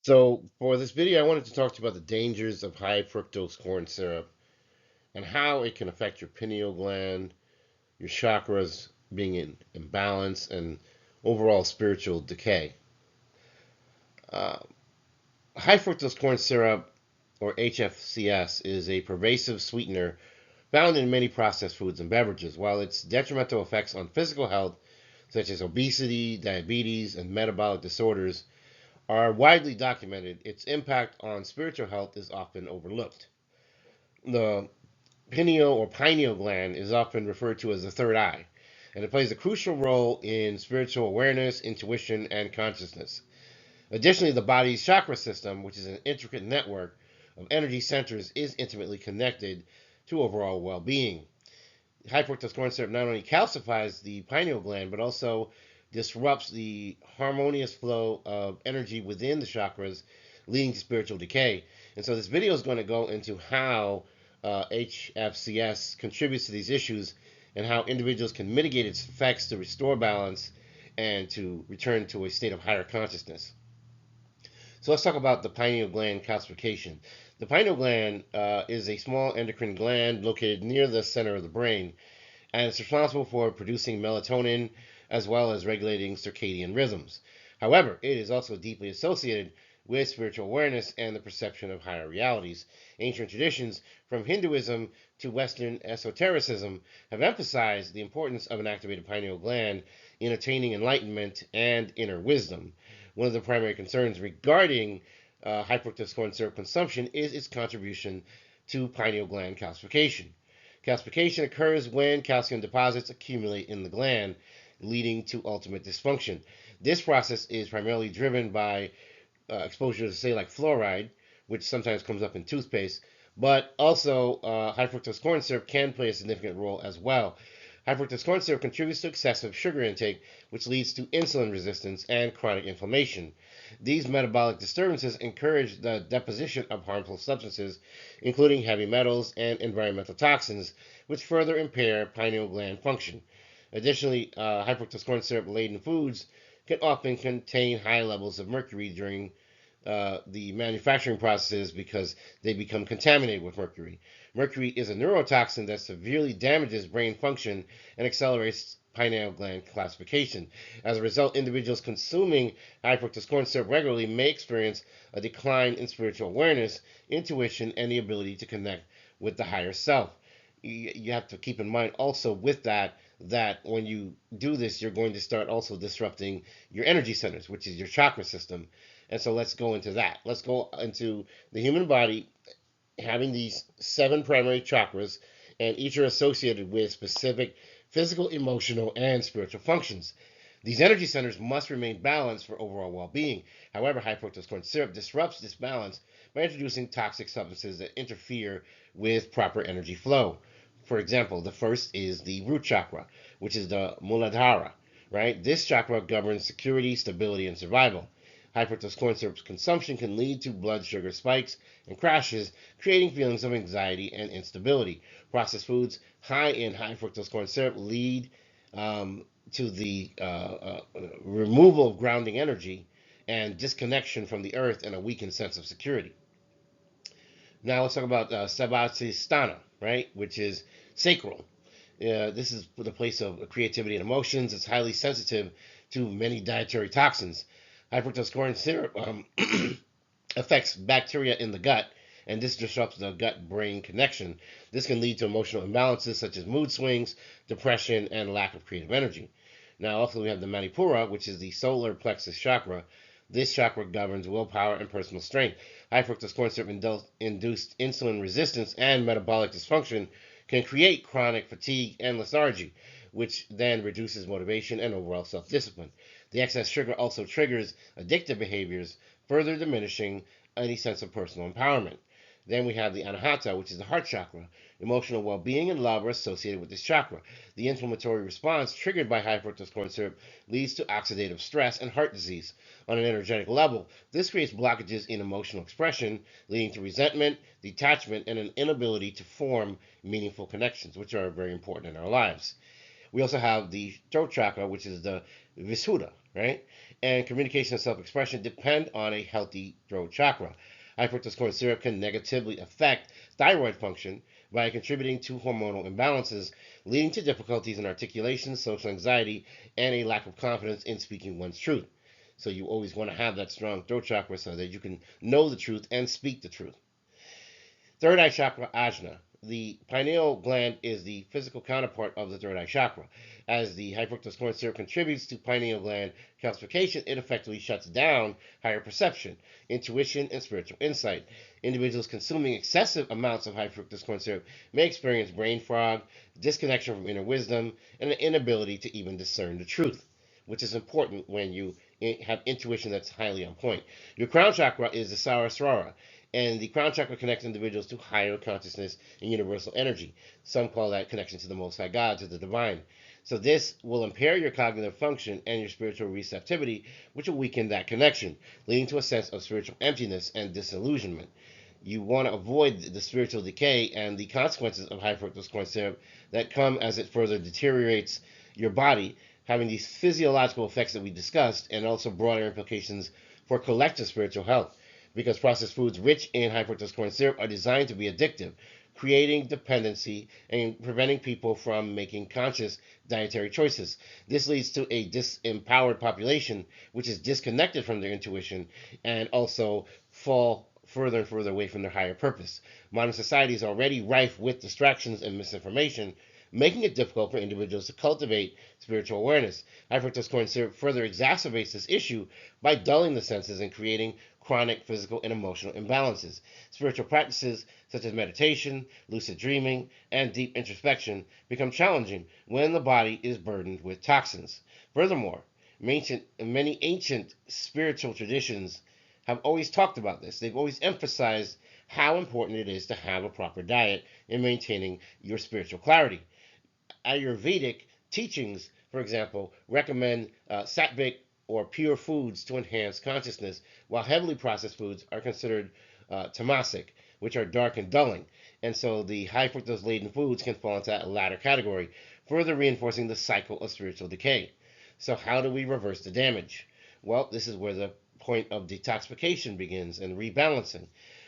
So, for this video, I wanted to talk to you about the dangers of high fructose corn syrup and how it can affect your pineal gland, your chakras being in imbalance, and overall spiritual decay. Uh, High fructose corn syrup, or HFCS, is a pervasive sweetener found in many processed foods and beverages. While its detrimental effects on physical health, such as obesity, diabetes, and metabolic disorders, are widely documented, its impact on spiritual health is often overlooked. The pineal gland is often referred to as the third eye, and it plays a crucial role in spiritual awareness, intuition, and consciousness. Additionally, the body's chakra system, which is an intricate network of energy centers, is intimately connected to overall well being. High fructose corn syrup not only calcifies the pineal gland, but also disrupts the harmonious flow of energy within the chakras, leading to spiritual decay. And so, this video is going to go into how HFCS contributes to these issues and how individuals can mitigate its effects to restore balance and to return to a state of higher consciousness. So let's talk about the pineal gland calcification. The pineal gland is a small endocrine gland located near the center of the brain, and it's responsible for producing melatonin as well as regulating circadian rhythms. However, it is also deeply associated with spiritual awareness and the perception of higher realities. Ancient traditions, from Hinduism to Western esotericism, have emphasized the importance of an activated pineal gland in attaining enlightenment and inner wisdom. One of the primary concerns regarding high fructose corn syrup consumption is its contribution to pineal gland calcification. Calcification occurs when calcium deposits accumulate in the gland, leading to ultimate dysfunction. This process is primarily driven by exposure to, say, like fluoride, which sometimes comes up in toothpaste, but also high fructose corn syrup can play a significant role as well. High fructose corn syrup contributes to excessive sugar intake, which leads to insulin resistance and chronic inflammation. These metabolic disturbances encourage the deposition of harmful substances, including heavy metals and environmental toxins, which further impair pineal gland function. Additionally, high fructose corn syrup laden foods can often contain high levels of mercury during the manufacturing processes because they become contaminated with mercury. Mercury is a neurotoxin that severely damages brain function and accelerates pineal gland calcification. As a result, individuals consuming high fructose corn syrup regularly may experience a decline in spiritual awareness, intuition, and the ability to connect with the higher self. You have to keep in mind also with that when you do this, you're going to start also disrupting your energy centers, which is your chakra system. And so let's go into that. Let's go into the human body having these 7 primary chakras, and each are associated with specific physical, emotional, and spiritual functions. These energy centers must remain balanced for overall well being. However, high fructose corn syrup disrupts this balance by introducing toxic substances that interfere with proper energy flow. For example, the first is the root chakra, which is the Muladhara, right? This chakra governs security, stability, and survival. High fructose corn syrup consumption can lead to blood sugar spikes and crashes, creating feelings of anxiety and instability. Processed foods high in high fructose corn syrup lead to the removal of grounding energy and disconnection from the earth and a weakened sense of security. Now let's talk about Svadhisthana, right, which is sacral. This is the place of creativity and emotions. It's highly sensitive to many dietary toxins. High fructose corn syrup affects bacteria in the gut, and this disrupts the gut-brain connection. This can lead to emotional imbalances such as mood swings, depression, and lack of creative energy. Now, also we have the Manipura, which is the solar plexus chakra. This chakra governs willpower and personal strength. High fructose corn syrup induced insulin resistance and metabolic dysfunction can create chronic fatigue and lethargy, which then reduces motivation and overall self-discipline. The excess sugar also triggers addictive behaviors, further diminishing any sense of personal empowerment. Then we have the Anahata, which is the heart chakra. Emotional well-being and love are associated with this chakra. The inflammatory response triggered by high fructose corn syrup leads to oxidative stress and heart disease. On an energetic level, this creates blockages in emotional expression, leading to resentment, detachment, and an inability to form meaningful connections, which are very important in our lives. We also have the throat chakra, which is the Vishuddha, right? and communication and self-expression depend on a healthy throat chakra. High fructose corn syrup can negatively affect thyroid function by contributing to hormonal imbalances, leading to difficulties in articulation, social anxiety, and a lack of confidence in speaking one's truth. So you always want to have that strong throat chakra so that you can know the truth and speak the truth. Third eye chakra, Ajna. The pineal gland is the physical counterpart of the third eye chakra. As the high fructose corn syrup contributes to pineal gland calcification, it effectively shuts down higher perception, intuition, and spiritual insight. Individuals consuming excessive amounts of high fructose corn syrup may experience brain fog, disconnection from inner wisdom, and an inability to even discern the truth, which is important when you have intuition that's highly on point. Your crown chakra is the Sahasrara, and the crown chakra connects individuals to higher consciousness and universal energy. Some call that connection to the Most High God, to the divine. So this will impair your cognitive function and your spiritual receptivity, which will weaken that connection, leading to a sense of spiritual emptiness and disillusionment. You want to avoid the spiritual decay and the consequences of high fructose corn syrup that come as it further deteriorates your body, having these physiological effects that we discussed, and also broader implications for collective spiritual health, because processed foods rich in high fructose corn syrup are designed to be addictive, creating dependency and preventing people from making conscious dietary choices. This leads to a disempowered population, which is disconnected from their intuition and also fall further and further away from their higher purpose. Modern society is already rife with distractions and misinformation, making it difficult for individuals to cultivate spiritual awareness. High fructose corn syrup further exacerbates this issue by dulling the senses and creating chronic physical and emotional imbalances. Spiritual practices such as meditation, lucid dreaming, and deep introspection become challenging when the body is burdened with toxins. Furthermore, many ancient spiritual traditions have always talked about this. They've always emphasized how important it is to have a proper diet in maintaining your spiritual clarity. Ayurvedic teachings, for example, recommend sattvic or pure foods to enhance consciousness, while heavily processed foods are considered tamasic, which are dark and dulling. And so the high fructose laden foods can fall into that latter category, further reinforcing the cycle of spiritual decay. So, how do we reverse the damage? Well, this is where the point of detoxification begins and rebalancing.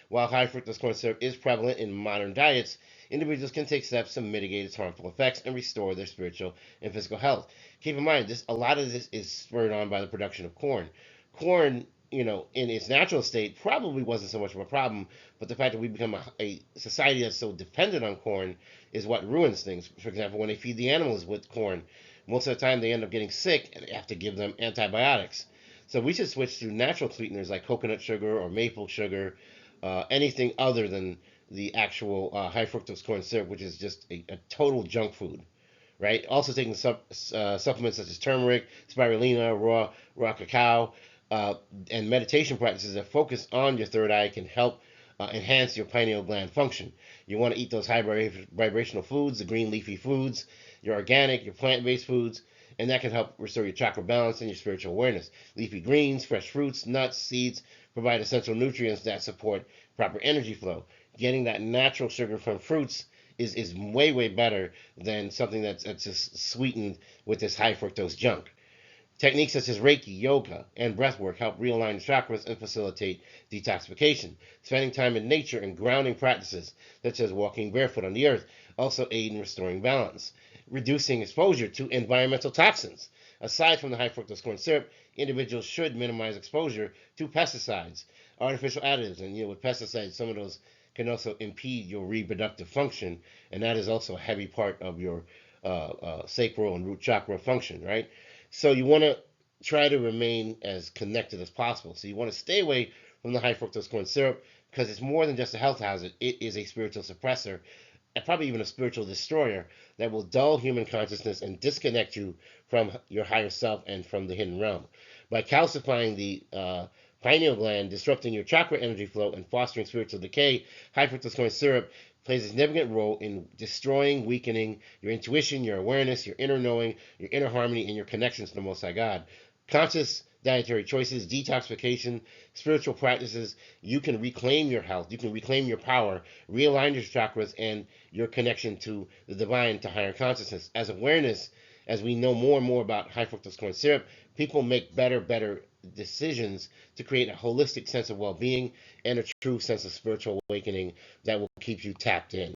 While high fructose corn syrup is prevalent in modern diets, individuals can take steps to mitigate its harmful effects and restore their spiritual and physical health. Keep in mind, a lot of this is spurred on by the production of corn. Corn, in its natural state, probably wasn't so much of a problem, but the fact that we become a society that's so dependent on corn is what ruins things. For example, when they feed the animals with corn, most of the time they end up getting sick and they have to give them antibiotics. So we should switch to natural sweeteners like coconut sugar or maple sugar, anything other than the actual high fructose corn syrup, which is just a total junk food, right? Also taking supplements such as turmeric, spirulina, raw cacao, and meditation practices that focus on your third eye can help enhance your pineal gland function. You want to eat those high vibrational foods, the green leafy foods, your organic, your plant-based foods, and that can help restore your chakra balance and your spiritual awareness. Leafy greens, fresh fruits, nuts, seeds provide essential nutrients that support proper energy flow. Getting that natural sugar from fruits is way, way better than something that's just sweetened with this high fructose junk. Techniques such as Reiki, yoga, and breathwork help realign the chakras and facilitate detoxification. Spending time in nature and grounding practices, such as walking barefoot on the earth, also aid in restoring balance. Reducing exposure to environmental toxins. Aside from the high fructose corn syrup, individuals should minimize exposure to pesticides, artificial additives, and with pesticides, some of those can also impede your reproductive function, and that is also a heavy part of your sacral and root chakra function, right? So you want to try to remain as connected as possible. So you want to stay away from the high fructose corn syrup because it's more than just a health hazard. It is a spiritual suppressor and probably even a spiritual destroyer that will dull human consciousness and disconnect you from your higher self and from the hidden realm. By calcifying the pineal gland, disrupting your chakra energy flow, and fostering spiritual decay, high fructose corn syrup plays a significant role in destroying, weakening your intuition, your awareness, your inner knowing, your inner harmony, and your connections to the Most High God. Conscious dietary choices, detoxification, spiritual practices, you can reclaim your health, you can reclaim your power, realign your chakras and your connection to the divine, to higher consciousness. As awareness as we know more and more about high fructose corn syrup, people make better decisions to create a holistic sense of well-being and a true sense of spiritual awakening that will keep you tapped in.